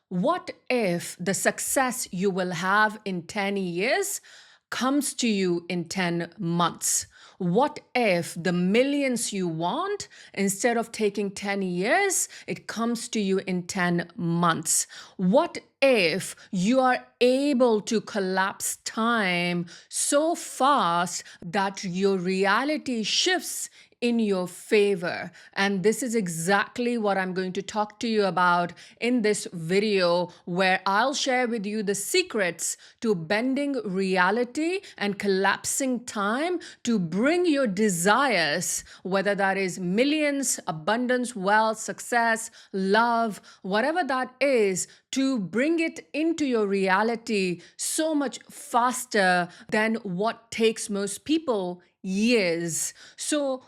What if the success you will have in 10 years comes to you in 10 months? What if the millions you want, instead of taking 10 years, it comes to you in 10 months? What if you are able to collapse time so fast that your reality shifts in your favor? And this is exactly what I'm going to talk to you about in this video, where I'll share with you the secrets to bending reality and collapsing time to bring your desires, whether that is millions, abundance, wealth, success, love, whatever that is, to bring it into your reality so much faster than what takes most people years. So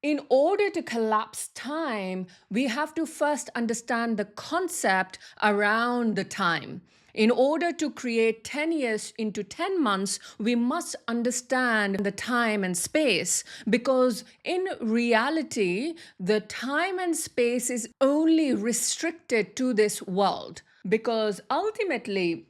in order to collapse time, we have to first understand the concept around the time. In order to create 10 years into 10 months, we must understand the time and space, because in reality, the time and space is only restricted to this world. Because ultimately,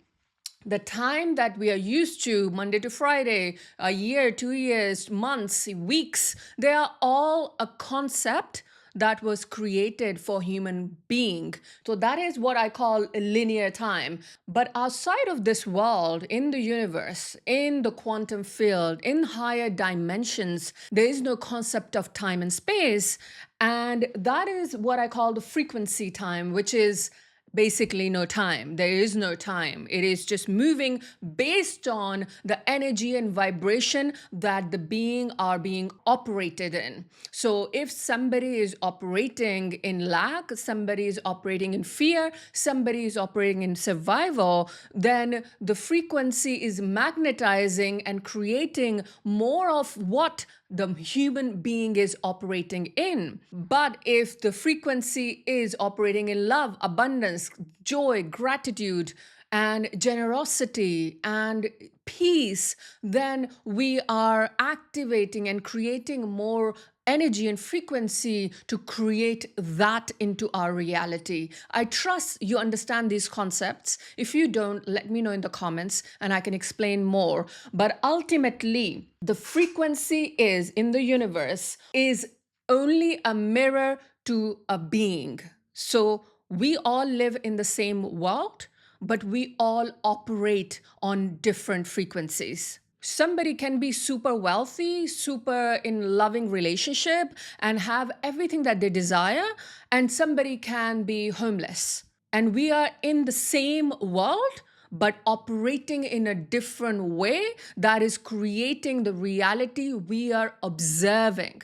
the time that we are used to, Monday to Friday, a year, 2 years, months, weeks, they are all a concept that was created for human being. So that is what I call a linear time. But outside of this world, in the universe, in the quantum field, in higher dimensions, there is no concept of time and space. And that is what I call the frequency time, which is basically no time. There is no time. It is just moving based on the energy and vibration that the being are being operated in. So if somebody is operating in lack, somebody is operating in fear, somebody is operating in survival, then the frequency is magnetizing and creating more of what the human being is operating in. But if the frequency is operating in love, abundance, joy, gratitude, and generosity and peace, then we are activating and creating more energy and frequency to create that into our reality. I trust you understand these concepts. If you don't, let me know in the comments and I can explain more. But ultimately, the frequency is in the universe is only a mirror to a being. So we all live in the same world, but we all operate on different frequencies. Somebody can be super wealthy, super in loving relationship and have everything that they desire, and somebody can be homeless. And we are in the same world, but operating in a different way that is creating the reality we are observing.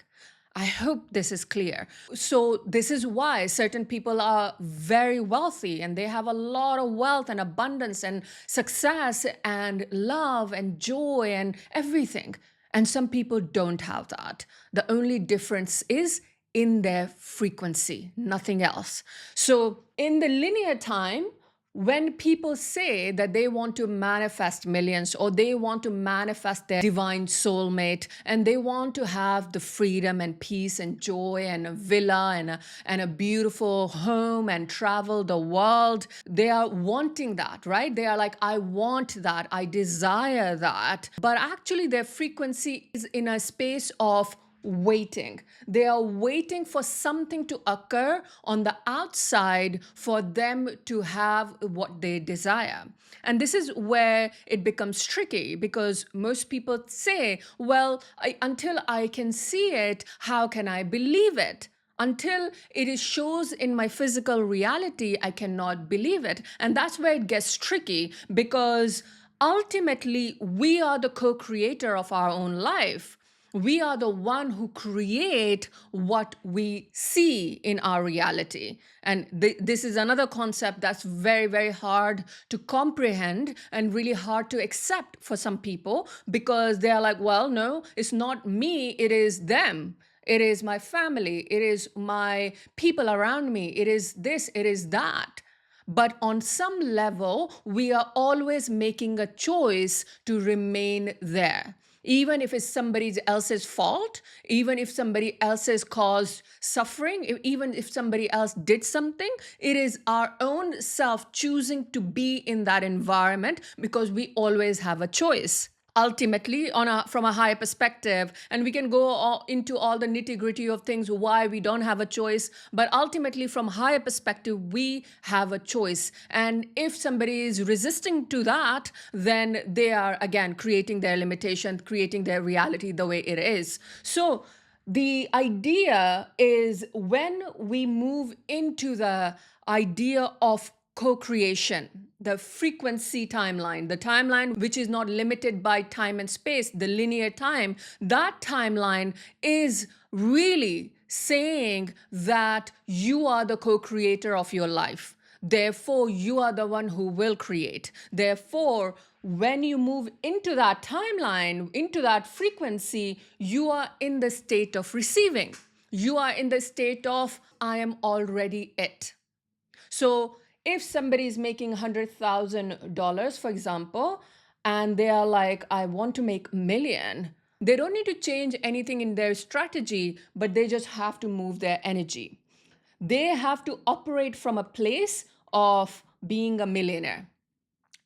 I hope this is clear. So this is why certain people are very wealthy and they have a lot of wealth and abundance and success and love and joy and everything. And some people don't have that. The only difference is in their frequency, nothing else. So in the linear time, when people say that they want to manifest millions or they want to manifest their divine soulmate and they want to have the freedom and peace and joy and a villa and a beautiful home and travel the world, they are wanting that, right? They are like, I want that, I desire that. But actually their frequency is in a space of waiting. They are waiting for something to occur on the outside for them to have what they desire. And this is where it becomes tricky, because most people say, well, until I can see it, how can I believe it? Until it shows in my physical reality, I cannot believe it. And that's where it gets tricky, because ultimately we are the co-creator of our own life. We are the one who create what we see in our reality. And this is another concept that's very, very hard to comprehend and really hard to accept for some people, because they're like, well, no, it's not me, it is them. It is my family. It is my people around me. It is this, it is that. But on some level, we are always making a choice to remain there. even if it's somebody else's fault, even if somebody else's caused suffering, even if somebody else did something, it is our own self choosing to be in that environment, because we always have a choice. Ultimately, from a higher perspective, and we can go into all the nitty gritty of things why we don't have a choice, but ultimately from higher perspective we have a choice. And if somebody is resisting to that, then they are again creating their limitation, creating their reality the way it is. So the idea is, when we move into the idea of co-creation, the frequency timeline, the timeline which is not limited by time and space, the linear time, that timeline is really saying that you are the co-creator of your life. Therefore, you are the one who will create. Therefore, when you move into that timeline, into that frequency, you are in the state of receiving. You are in the state of, I am already it. So if somebody is making $100,000, for example, and they are like, I want to make a million, they don't need to change anything in their strategy, but they just have to move their energy. They have to operate from a place of being a millionaire.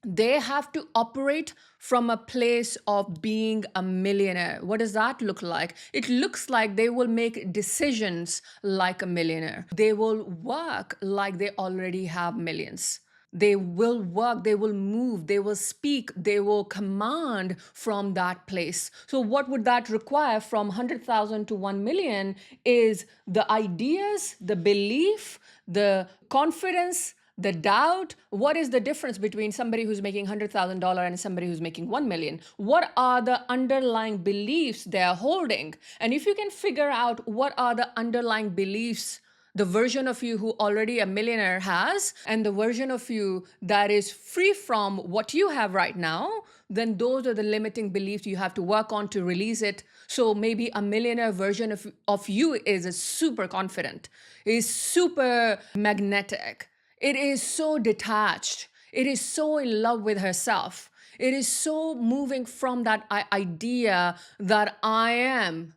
They have to operate from a place of being a millionaire. What does that look like? It looks like they will make decisions like a millionaire. They will work like they already have millions. They will work, they will move, they will speak, they will command from that place. So what would that require from 100,000 to 1 million is the ideas, the belief, the confidence, the doubt. What is the difference between somebody who's making $100,000 and somebody who's making 1 million? What are the underlying beliefs they're holding? And if you can figure out what are the underlying beliefs the version of you who already a millionaire has, and the version of you that is free from what you have right now, then those are the limiting beliefs you have to work on to release it. So maybe a millionaire version of you is super confident, is super magnetic. It is so detached. It is so in love with herself. It is so moving from that idea that I am,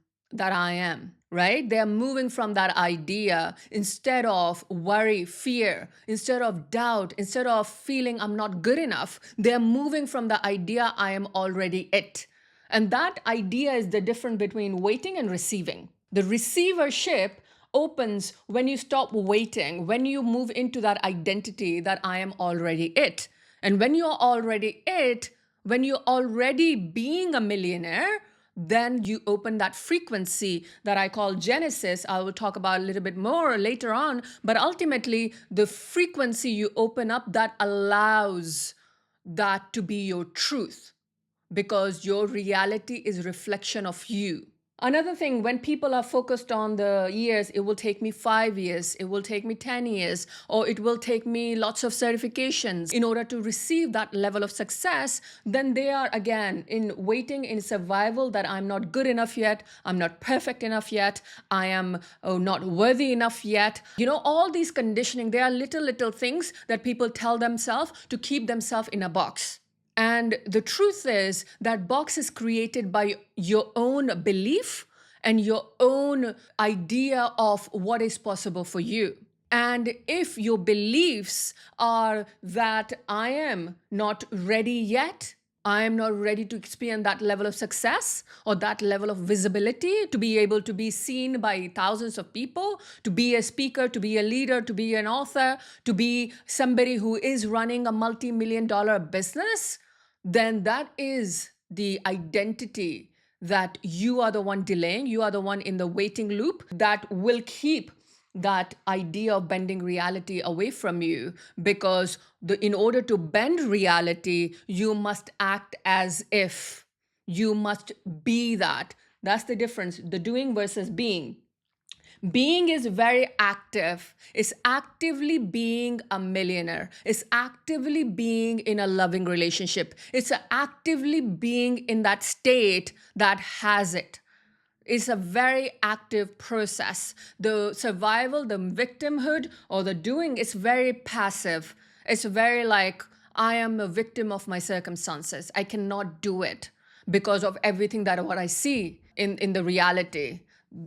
right? They're moving from that idea instead of worry, fear, instead of doubt, instead of feeling I'm not good enough. They're moving from the idea I am already it. And that idea is the difference between waiting and receiving. The receivership opens when you stop waiting, when you move into that identity that I am already it. And when you're already it, when you're already being a millionaire, then you open that frequency that I call Genesis. I will talk about a little bit more later on, but ultimately the frequency you open up that allows that to be your truth, because your reality is a reflection of you. Another thing, when people are focused on the years, it will take me 5 years, it will take me 10 years, or it will take me lots of certifications in order to receive that level of success, then they are again in waiting, in survival, that I'm not good enough yet, I'm not perfect enough yet, I am not worthy enough yet. You know, all these conditioning, they are little things that people tell themselves to keep themselves in a box. And the truth is that box is created by your own belief and your own idea of what is possible for you. And if your beliefs are that I am not ready yet, I am not ready to experience that level of success or that level of visibility, to be able to be seen by thousands of people, to be a speaker, to be a leader, to be an author, to be somebody who is running a multi-million-dollar business, then that is the identity that you are the one delaying, you are the one in the waiting loop that will keep that idea of bending reality away from you. Because in order to bend reality, you must act as if. You must be that. That's the difference, the doing versus being. Being is very active. It's actively being a millionaire. It's actively being in a loving relationship. It's actively being in that state that has it. It's a very active process. The survival, the victimhood, or the doing is very passive. It's very like, I am a victim of my circumstances. I cannot do it. because of everything that what I see in the reality.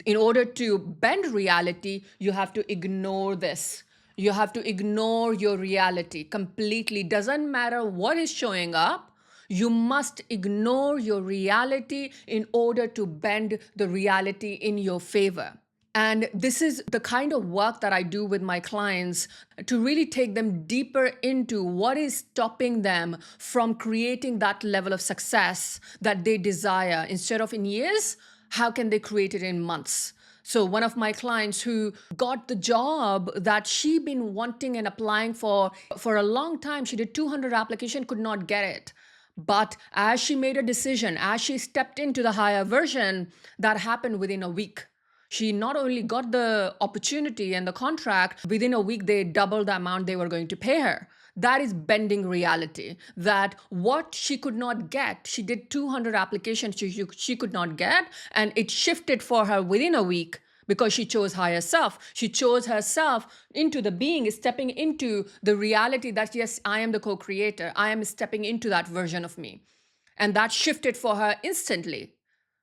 In order to bend reality, you have to ignore this. You have to ignore your reality completely. Doesn't matter what is showing up. You must ignore your reality in order to bend the reality in your favor. And this is the kind of work that I do with my clients to really take them deeper into what is stopping them from creating that level of success that they desire. Instead of in years, how can they create it in months? So one of my clients who got the job that she been wanting and applying for a long time, she did 200 application, could not get it. But as she made a decision, as she stepped into the higher version, that happened within a week. She not only got the opportunity and the contract, within a week, they doubled the amount they were going to pay her. That is bending reality. That what she could not get, she did 200 applications she could not get, and it shifted for her within a week because she chose higher self. She chose herself into the being, stepping into the reality that, yes, I am the co-creator. I am stepping into that version of me. And that shifted for her instantly,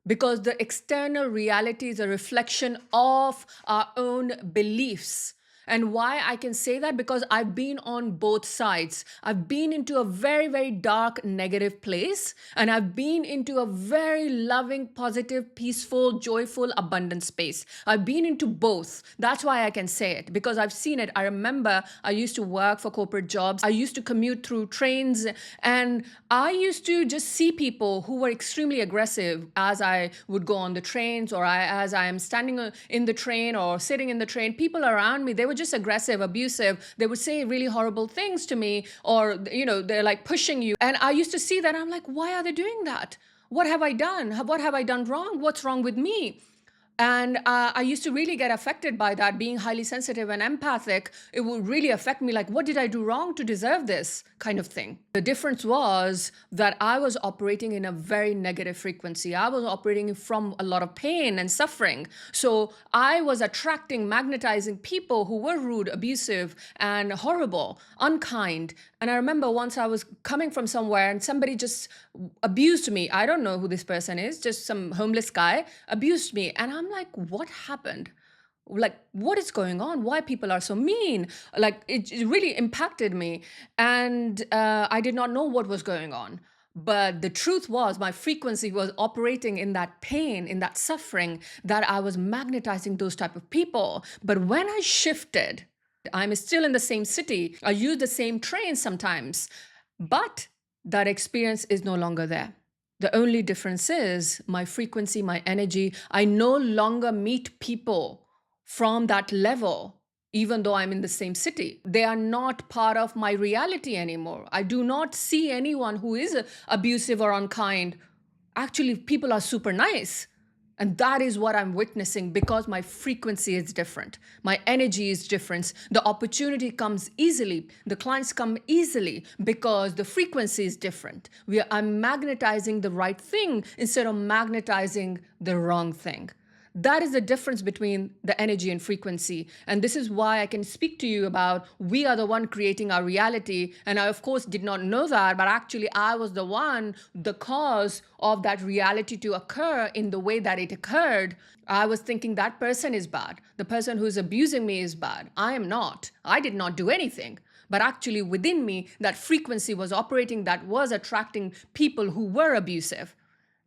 because the external reality is a reflection of our own beliefs. And why I can say that? Because I've been on both sides. I've been into a very, very dark, negative place, and I've been into a very loving, positive, peaceful, joyful, abundant space. I've been into both. That's why I can say it, because I've seen it. I remember I used to work for corporate jobs. I used to commute through trains, and I used to just see people who were extremely aggressive as I would go on the trains, or as I am standing in the train or sitting in the train. People around me, they were just aggressive, abusive. They would say really horrible things to me, or, they're like pushing you. And I used to see that. I'm like, why are they doing that? What have I done? What have I done wrong? What's wrong with me? And I used to really get affected by that. Being highly sensitive and empathic, it would really affect me. Like, what did I do wrong to deserve this kind of thing? The difference was that I was operating in a very negative frequency. I was operating from a lot of pain and suffering. So I was attracting, magnetizing people who were rude, abusive, and horrible, unkind. And I remember once I was coming from somewhere and somebody just abused me. I don't know who this person is, just some homeless guy abused me. And I'm like, what happened? Like, what is going on? Why people are so mean? Like, it really impacted me. And I did not know what was going on. But the truth was, my frequency was operating in that pain, in that suffering, that I was magnetizing those type of people. But when I shifted, I'm still in the same city. I use the same train sometimes, but that experience is no longer there. The only difference is my frequency, my energy. I no longer meet people from that level, even though I'm in the same city. They are not part of my reality anymore. I do not see anyone who is abusive or unkind. Actually, people are super nice. And that is what I'm witnessing, because my frequency is different. My energy is different. The opportunity comes easily. The clients come easily because the frequency is different. I'm magnetizing the right thing instead of magnetizing the wrong thing. That is the difference between the energy and frequency. And this is why I can speak to you about we are the one creating our reality. And I, of course, did not know that, but actually I was the cause of that reality to occur in the way that it occurred. I was thinking that person is bad. The person who's abusing me is bad. I am not. I did not do anything. But actually within me, that frequency was operating, that was attracting people who were abusive.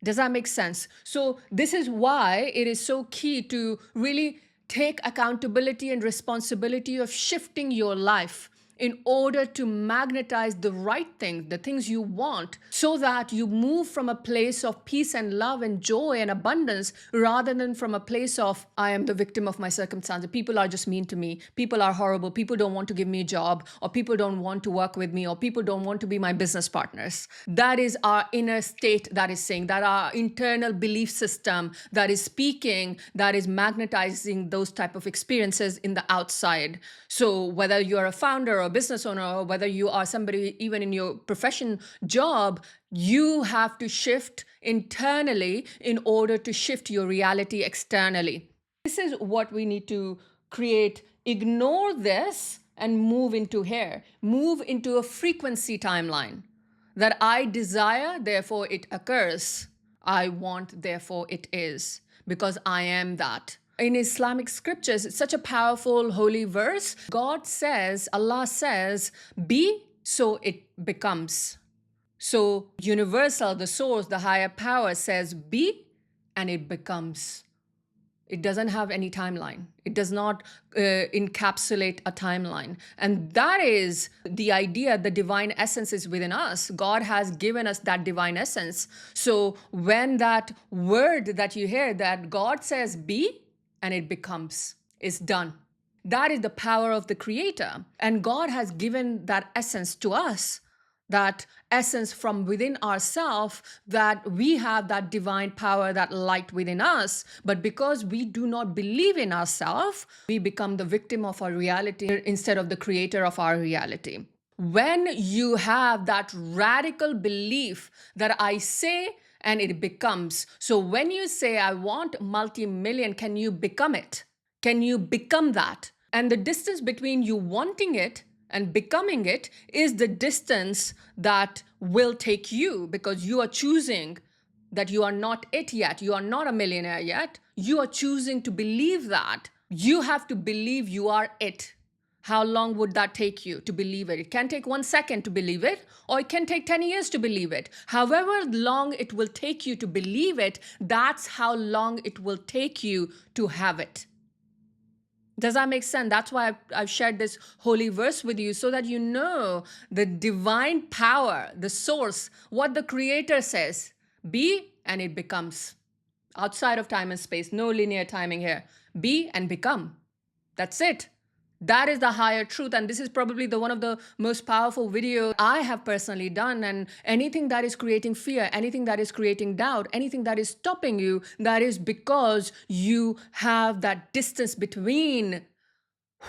Does that make sense? So this is why it is so key to really take accountability and responsibility of shifting your life in order to magnetize the right things, the things you want, so that you move from a place of peace and love and joy and abundance rather than from a place of, I am the victim of my circumstances. People are just mean to me. People are horrible. People don't want to give me a job, or people don't want to work with me, or people don't want to be my business partners. That is our inner state that is saying, that our internal belief system that is speaking, that is magnetizing those type of experiences in the outside. So whether you're a founder or business owner, or whether you are somebody even in your profession job, you have to shift internally in order to shift your reality externally. This is what we need to create. Ignore this and move into here. Move into a frequency timeline that I desire, therefore it occurs. I want, therefore it is, because I am that. In Islamic scriptures, it's such a powerful holy verse. God says, Allah says, be, so it becomes. So universal, the source, the higher power says be, and it becomes. It doesn't have any timeline. It does not encapsulate a timeline. And that is the idea. The divine essence is within us. God has given us that divine essence. So when that word that you hear, that God says be, and it becomes, is done. That is the power of the Creator. And God has given that essence to us, that essence from within ourselves, that we have that divine power, that light within us. But because we do not believe in ourselves, we become the victim of our reality instead of the creator of our reality. When you have that radical belief that I say and it becomes. So when you say, I want multi-million, can you become it? Can you become that? And the distance between you wanting it and becoming it is the distance that will take you, because you are choosing that you are not it yet. You are not a millionaire yet. You are choosing to believe that. You have to believe you are it. How long would that take you to believe it? It can take 1 second to believe it, or it can take 10 years to believe it. However long it will take you to believe it, that's how long it will take you to have it. Does that make sense? That's why I've shared this holy verse with you, so that you know the divine power, the source, what the Creator says. Be, and it becomes. Outside of time and space, no linear timing here. Be and become. That's it. That is the higher truth. And this is probably one of the most powerful videos I have personally done. And anything that is creating fear, anything that is creating doubt, anything that is stopping you, that is because you have that distance between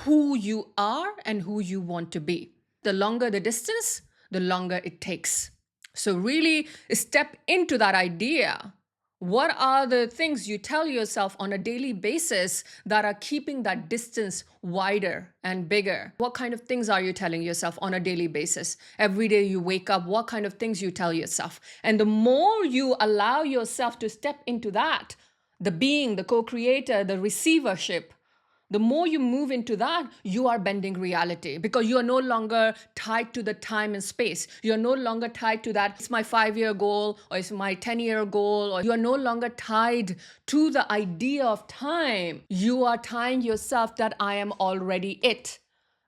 who you are and who you want to be. The longer the distance, the longer it takes. So really step into that idea. What are the things you tell yourself on a daily basis that are keeping that distance wider and bigger? What kind of things are you telling yourself on a daily basis? Every day you wake up, what kind of things you tell yourself? And the more you allow yourself to step into that, the being, the co-creator, the receivership, the more you move into that, you are bending reality, because you are no longer tied to the time and space. You're no longer tied to that, it's my 5-year goal, or it's my 10-year goal, or you are no longer tied to the idea of time. You are tying yourself that I am already it.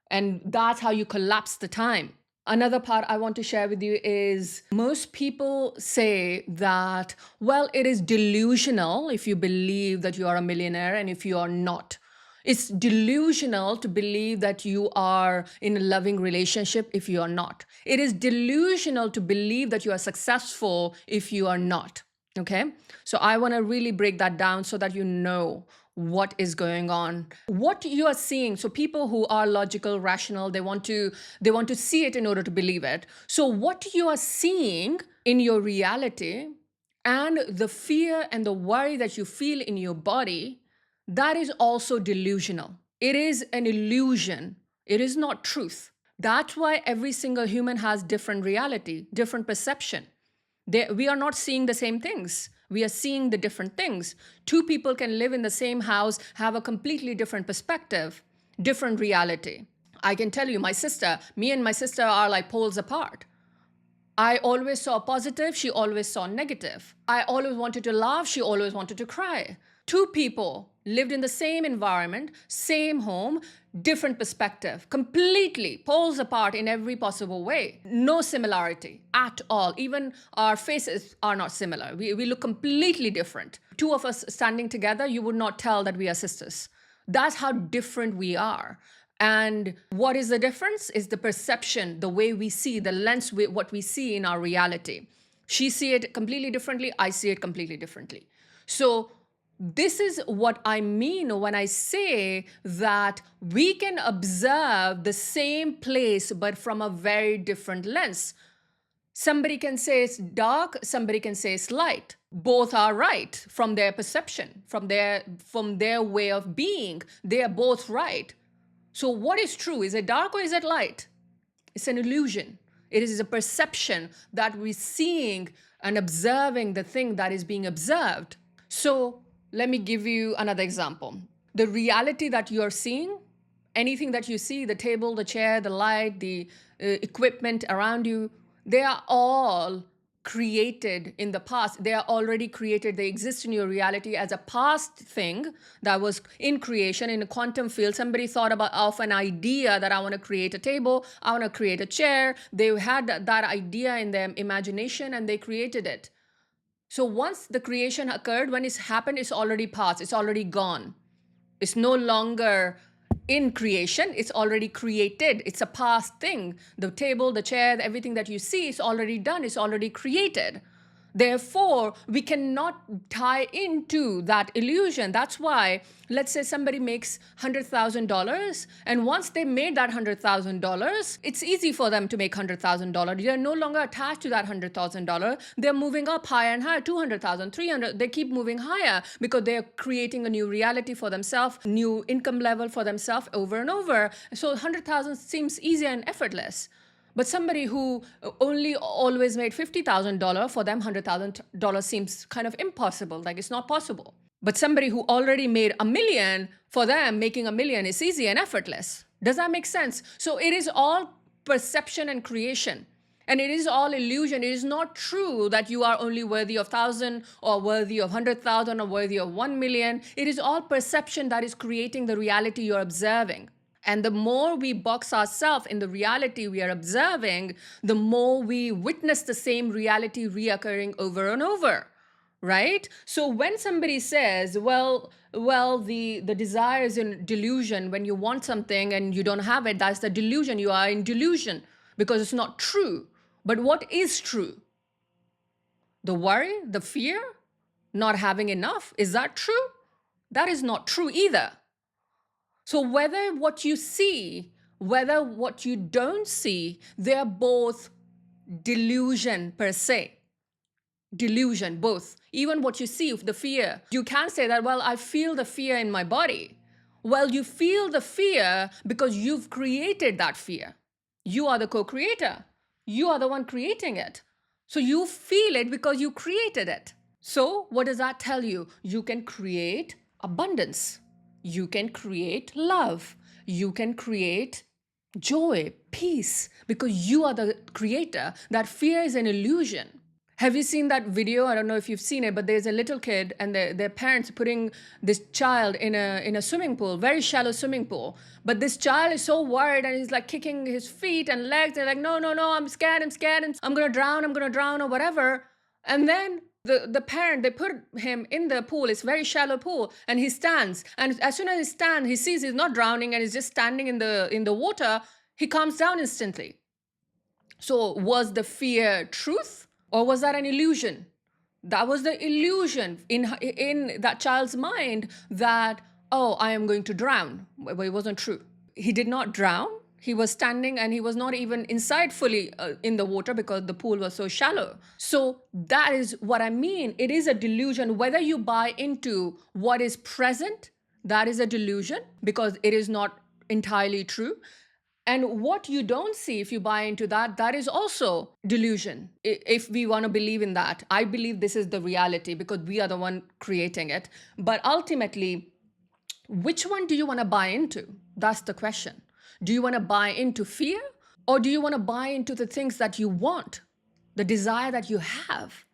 And that's how you collapse the time. Another part I want to share with you is most people say that, well, it is delusional if you believe that you are a millionaire and if you are not. It's delusional to believe that you are in a loving relationship if you are not. It is delusional to believe that you are successful if you are not. Okay? So I want to really break that down so that you know what is going on, what you are seeing. So people who are logical, rational, they want to see it in order to believe it. So what you are seeing in your reality and the fear and the worry that you feel in your body, that is also delusional. It is an illusion. It is not truth. That's why every single human has different reality, different perception. We are not seeing the same things. We are seeing the different things. Two people can live in the same house, have a completely different perspective, different reality. I can tell you, me and my sister are like poles apart. I always saw positive, she always saw negative. I always wanted to laugh, she always wanted to cry. Two people lived in the same environment, same home, different perspective, completely poles apart in every possible way. No similarity at all. Even our faces are not similar. We look completely different. Two of us standing together, you would not tell that we are sisters. That's how different we are. And what is the difference? Is the perception, the way we see, the lens, what we see in our reality. She see it completely differently, I see it completely differently. So this is what I mean when I say that we can observe the same place, but from a very different lens. Somebody can say it's dark, somebody can say it's light. Both are right from their perception, from their way of being. They are both right. So what is true? Is it dark or is it light? It's an illusion. It is a perception that we're seeing and observing the thing that is being observed. So let me give you another example. The reality that you're seeing, anything that you see, the table, the chair, the light, the equipment around you, they are all created in the past. They are already created. They exist in your reality as a past thing that was in creation in a quantum field. Somebody thought of an idea that I want to create a table, I want to create a chair. They had that idea in their imagination and they created it. So once the creation occurred, when it's happened, it's already past, it's already gone. It's no longer in creation, it's already created. It's a past thing. The table, the chair, everything that you see is already done, it's already created. Therefore, we cannot tie into that illusion. That's why, let's say somebody makes $100,000, and once they made that $100,000, it's easy for them to make $100,000. They're no longer attached to that $100,000. They're moving up higher and higher, 200,000, 300. They keep moving higher because they're creating a new reality for themselves, new income level for themselves over and over. So 100,000 seems easy and effortless. But somebody who only always made $50,000, for them $100,000 seems kind of impossible, like it's not possible. But somebody who already made $1 million, for them making $1 million is easy and effortless. Does that make sense? So it is all perception and creation. And it is all illusion. It is not true that you are only worthy of 1,000 or worthy of 100,000 or worthy of 1 million. It is all perception that is creating the reality you're observing. And the more we box ourselves in the reality we are observing, the more we witness the same reality reoccurring over and over, right? So when somebody says, well, the desire is in delusion. When you want something and you don't have it, that's the delusion. You are in delusion because it's not true. But what is true? The worry, the fear, not having enough, is that true? That is not true either. So whether what you see, whether what you don't see, they're both delusion per se. Delusion, both. Even what you see, the fear. You can't say that, well, I feel the fear in my body. Well, you feel the fear because you've created that fear. You are the co-creator. You are the one creating it. So you feel it because you created it. So what does that tell you? You can create abundance. You can create love. You can create joy, peace, because you are the creator. That fear is an illusion. Have you seen that video? I don't know if you've seen it, but there's a little kid and their parents putting this child in a swimming pool, very shallow swimming pool. But this child is so worried and he's like kicking his feet and legs. They're like, no, I'm scared, and I'm going to drown or whatever. And then the parent, they put him in the pool, it's very shallow pool, and he stands. And as soon as he stands, he sees he's not drowning and he's just standing in the water, he calms down instantly. So was the fear truth or was that an illusion? That was the illusion in that child's mind that, oh, I am going to drown. But it wasn't true. He did not drown. He was standing and he was not even inside fully in the water because the pool was so shallow. So that is what I mean. It is a delusion. Whether you buy into what is present, that is a delusion because it is not entirely true. And what you don't see, if you buy into that, that is also delusion. If we want to believe in that, I believe this is the reality because we are the one creating it. But ultimately, which one do you want to buy into? That's the question. Do you want to buy into fear or do you want to buy into the things that you want, the desire that you have?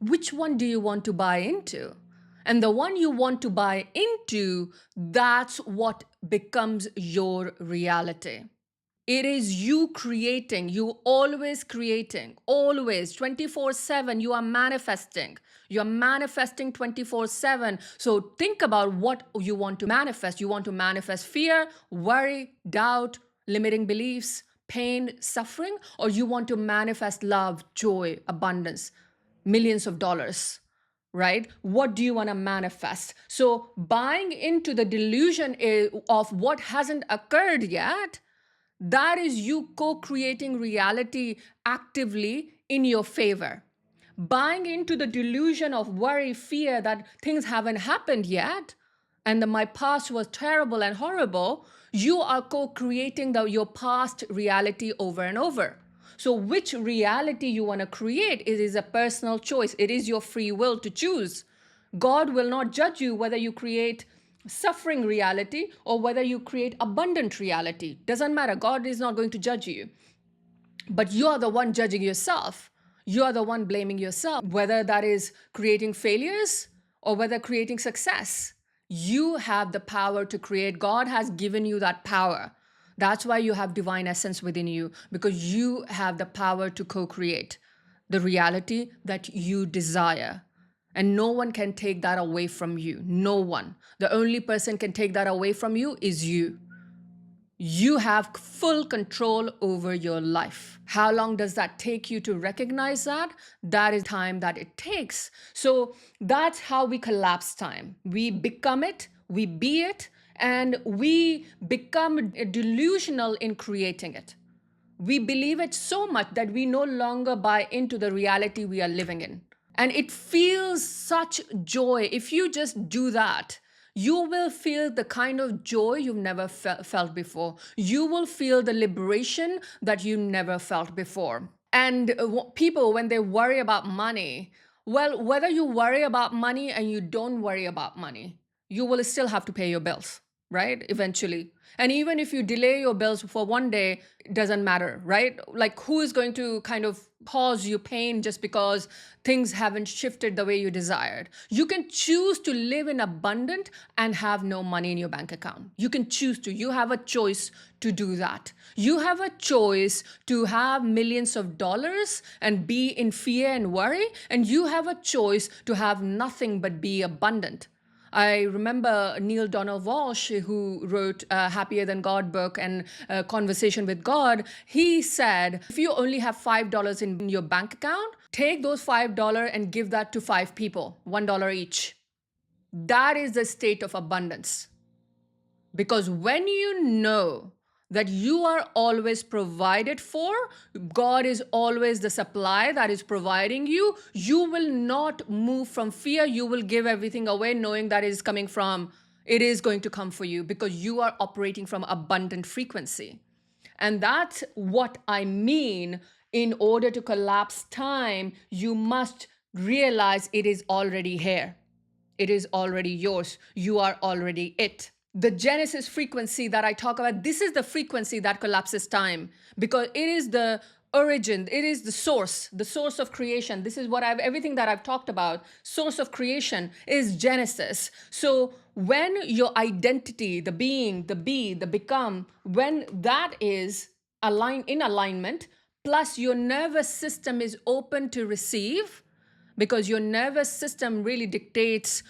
Which one do you want to buy into? And the one you want to buy into, that's what becomes your reality. It is you creating, you always creating, always 24/7, you are manifesting. You're manifesting 24/7. So think about what you want to manifest. You want to manifest fear, worry, doubt, limiting beliefs, pain, suffering, or you want to manifest love, joy, abundance, millions of dollars, right? What do you want to manifest? So buying into the delusion of what hasn't occurred yet, that is you co-creating reality actively in your favor. Buying into the delusion of worry, fear that things haven't happened yet, and my past was terrible and horrible, you are co-creating your past reality over and over. So which reality you want to create, it is a personal choice. It is your free will to choose. God will not judge you whether you create suffering reality or whether you create abundant reality. Doesn't matter. God is not going to judge you. But you are the one judging yourself. You are the one blaming yourself, whether that is creating failures or whether creating success. You have the power to create. God has given you that power. That's why you have divine essence within you, because you have the power to co-create the reality that you desire. And no one can take that away from you. No one. The only person can take that away from you is you. You have full control over your life. How long does that take you to recognize that? That is time that it takes. So that's how we collapse time. We become it, we be it, and we become delusional in creating it. We believe it so much that we no longer buy into the reality we are living in. And it feels such joy. If you just do that, you will feel the kind of joy you've never felt before. You will feel the liberation that you never felt before. And people, when they worry about money, well, whether you worry about money and you don't worry about money, you will still have to pay your bills, right? Eventually. And even if you delay your bills for one day, it doesn't matter, right? Like, who is going to kind of cause you pain just because things haven't shifted the way you desired? You can choose to live in abundance and have no money in your bank account. You can choose to. You have a choice to do that. You have a choice to have millions of dollars and be in fear and worry. And you have a choice to have nothing but be abundant. I remember Neil Donald Walsh, who wrote Happier Than God book and Conversation with God. He said, if you only have $5 in your bank account, take those $5 and give that to 5 people, $1 each. That is the state of abundance. Because when you know that you are always provided for, God is always the supply that is providing you, you will not move from fear. You will give everything away knowing that it is coming from, it is going to come for you, because you are operating from abundant frequency. And that's what I mean. In order to collapse time, you must realize it is already here. It is already yours. You are already it. The Genesis frequency that I talk about, this is the frequency that collapses time, because it is the origin, it is the source of creation. This is what everything that I've talked about, source of creation is Genesis. So when your identity, the being, the be, the become, when that is in alignment, plus your nervous system is open to receive, because your nervous system really dictates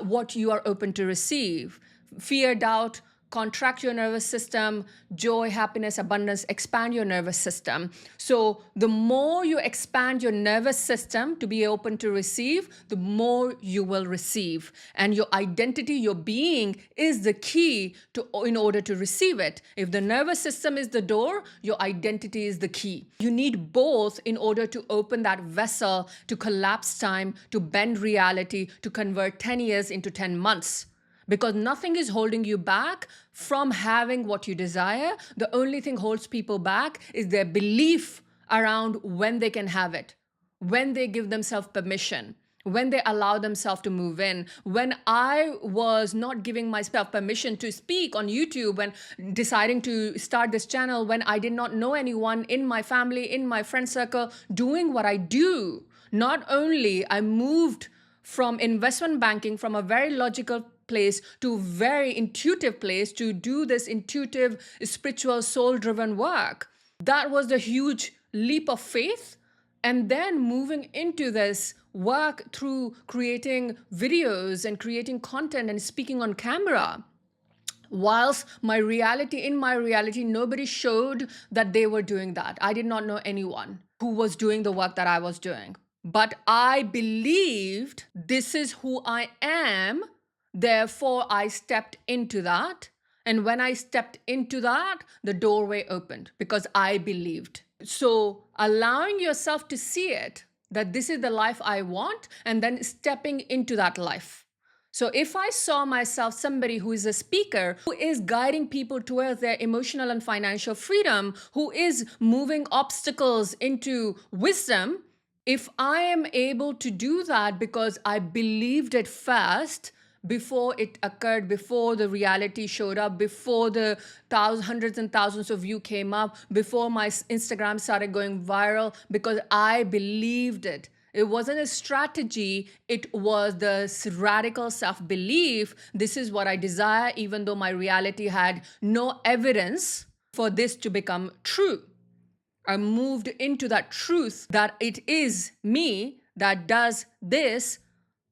what you are open to receive. Fear, doubt, contract your nervous system. Joy, happiness, abundance, expand your nervous system. So the more you expand your nervous system to be open to receive, the more you will receive. And your identity, your being is the key in order to receive it. If the nervous system is the door, your identity is the key. You need both in order to open that vessel, to collapse time, to bend reality, to convert 10 years into 10 months. Because nothing is holding you back from having what you desire. The only thing holds people back is their belief around when they can have it, when they give themselves permission, when they allow themselves to move in. When I was not giving myself permission to speak on YouTube, when deciding to start this channel, when I did not know anyone in my family, in my friend circle, doing what I do, not only I moved from investment banking, from a very logical place to very intuitive place, to do this intuitive, spiritual, soul-driven work. That was the huge leap of faith. And then moving into this work through creating videos and creating content and speaking on camera. Whilst in my reality, nobody showed that they were doing that. I did not know anyone who was doing the work that I was doing. But I believed this is who I am. Therefore, I stepped into that. And when I stepped into that, the doorway opened because I believed. So allowing yourself to see it, that this is the life I want, and then stepping into that life. So if I saw myself somebody who is a speaker, who is guiding people towards their emotional and financial freedom, who is moving obstacles into wisdom, if I am able to do that because I believed it first, before it occurred, before the reality showed up, before the hundreds and thousands of views came up, before my Instagram started going viral, because I believed it. It wasn't a strategy, it was the radical self belief. This is what I desire, even though my reality had no evidence for this to become true. I moved into that truth that it is me that does this.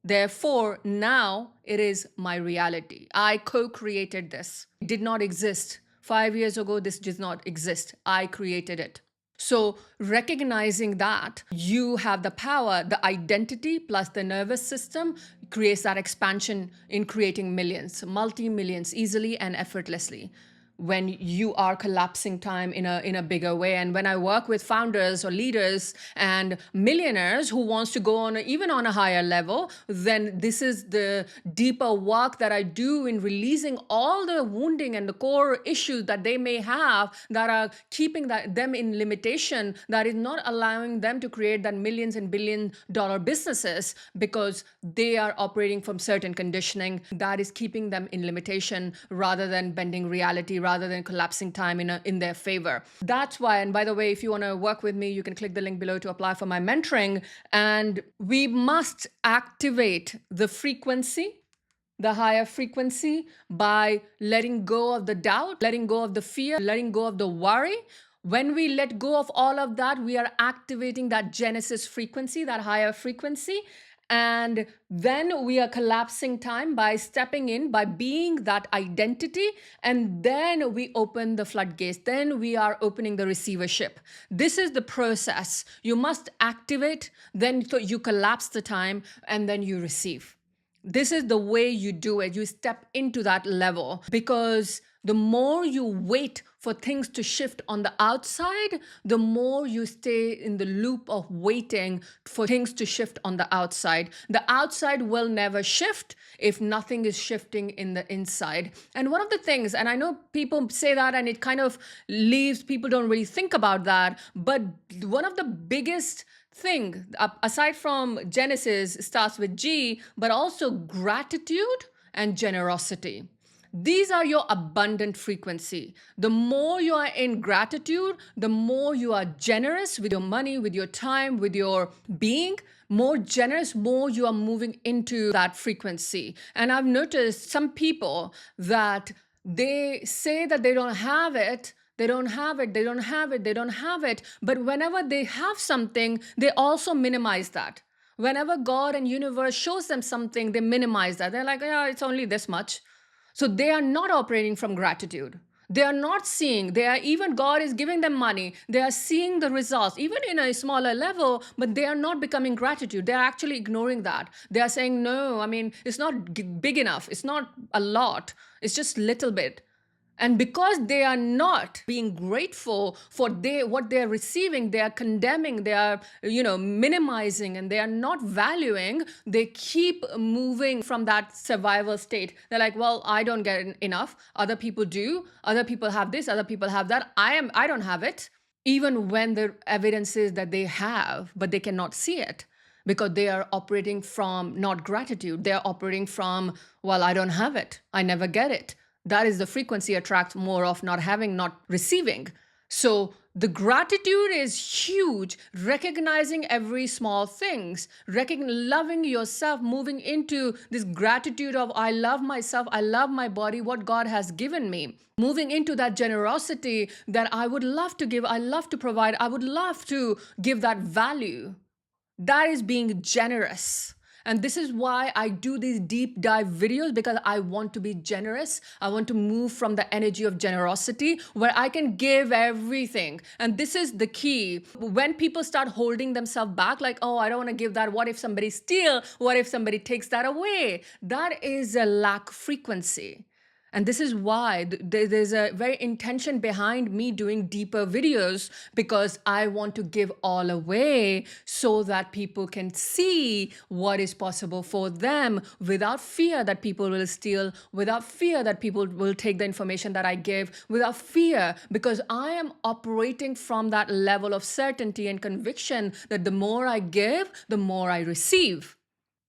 Therefore, now it is my reality. I co created this. It did not exist. 5 years ago, this did not exist. I created it. So, recognizing that you have the power, the identity plus the nervous system creates that expansion in creating millions, multi millions, easily and effortlessly, when you are collapsing time in a bigger way. And when I work with founders or leaders and millionaires who wants to go on even on a higher level, then this is the deeper work that I do in releasing all the wounding and the core issues that they may have that are keeping them in limitation, that is not allowing them to create that millions and $billion businesses, because they are operating from certain conditioning that is keeping them in limitation rather than bending reality, rather than collapsing time in their favor. That's why, and by the way, if you want to work with me, you can click the link below to apply for my mentoring. And we must activate the frequency, the higher frequency, by letting go of the doubt, letting go of the fear, letting go of the worry. When we let go of all of that, we are activating that Genesis frequency, that higher frequency. And then we are collapsing time by stepping in, by being that identity. And then we open the floodgates. Then we are opening the receivership. This is the process. You must activate, then you collapse the time, and then you receive. This is the way you do it. You step into that level, because the more you wait for things to shift on the outside, the more you stay in the loop of waiting for things to shift on the outside. The outside will never shift if nothing is shifting in the inside. And one of the things, and I know people say that and it kind of leaves, people don't really think about that, but one of the biggest thing, aside from Genesis, starts with G, but also gratitude and generosity. These are your abundant frequency. The more you are in gratitude, the more you are generous with your money, with your time, with your being, more generous, more you are moving into that frequency. And I've noticed some people that they say that they don't have it, they don't have it, they don't have it, they don't have it. But whenever they have something, they also minimize that. Whenever God and universe shows them something, they minimize that. They're like, yeah, it's only this much. So they are not operating from gratitude. They are not seeing, even God is giving them money. They are seeing the results, even in a smaller level, but they are not becoming gratitude. They're actually ignoring that. They are saying, no, I mean, it's not big enough. It's not a lot. It's just little bit. And because they are not being grateful for what they're receiving, they are condemning, they are, minimizing, and they are not valuing, they keep moving from that survival state. They're like, well, I don't get enough. Other people do. Other people have this. Other people have that. I don't have it. Even when the evidence is that they have, but they cannot see it, because they are operating from not gratitude. They're operating from, well, I don't have it. I never get it. That is the frequency attracts more of not having, not receiving. So the gratitude is huge. Recognizing every small things, loving yourself, moving into this gratitude of I love myself, I love my body, what God has given me. Moving into that generosity that I would love to give, I love to provide, I would love to give that value. That is being generous. And this is why I do these deep dive videos, because I want to be generous. I want to move from the energy of generosity where I can give everything. And this is the key. When people start holding themselves back, like, oh, I don't want to give that. What if somebody steals? What if somebody takes that away? That is a lack frequency. And this is why there's a very intention behind me doing deeper videos, because I want to give all away so that people can see what is possible for them without fear that people will steal, without fear that people will take the information that I give, without fear, because I am operating from that level of certainty and conviction that the more I give, the more I receive.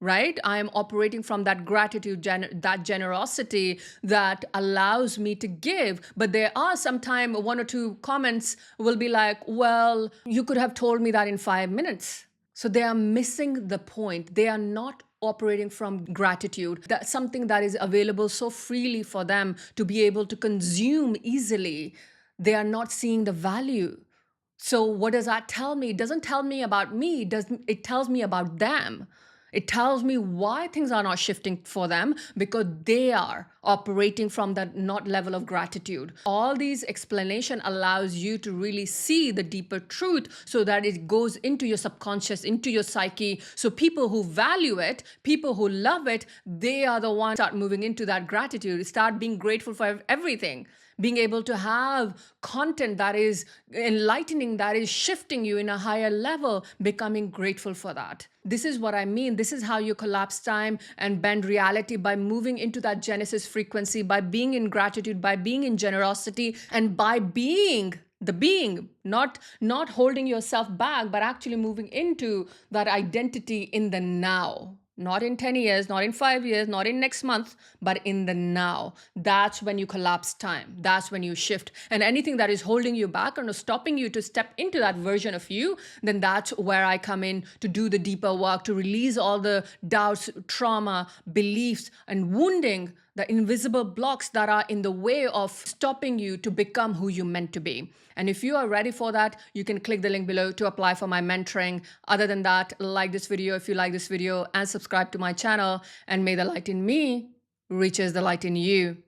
Right? I am operating from that gratitude, that generosity that allows me to give. But there are sometimes one or two comments will be like, well, you could have told me that in 5 minutes. So they are missing the point. They are not operating from gratitude. That's something that is available so freely for them to be able to consume easily. They are not seeing the value. So what does that tell me? It doesn't tell me about me. It tells me about them. It tells me why things are not shifting for them, because they are operating from that not level of gratitude. All these explanation allows you to really see the deeper truth so that it goes into your subconscious, into your psyche. So people who value it, people who love it, they are the ones start moving into that gratitude, start being grateful for everything. Being able to have content that is enlightening, that is shifting you in a higher level, becoming grateful for that. This is what I mean. This is how you collapse time and bend reality, by moving into that Genesis frequency, by being in gratitude, by being in generosity, and by being the being, not holding yourself back, but actually moving into that identity in the now. Not in 10 years, not in 5 years, not in next month, but in the now. That's when you collapse time. That's when you shift. And anything that is holding you back or stopping you to step into that version of you, then that's where I come in to do the deeper work, to release all the doubts, trauma, beliefs, and wounding, the invisible blocks that are in the way of stopping you to become who you meant to be. And if you are ready for that, you can click the link below to apply for my mentoring. Other than that, like this video if you like this video, and subscribe to my channel. And may the light in me reaches the light in you.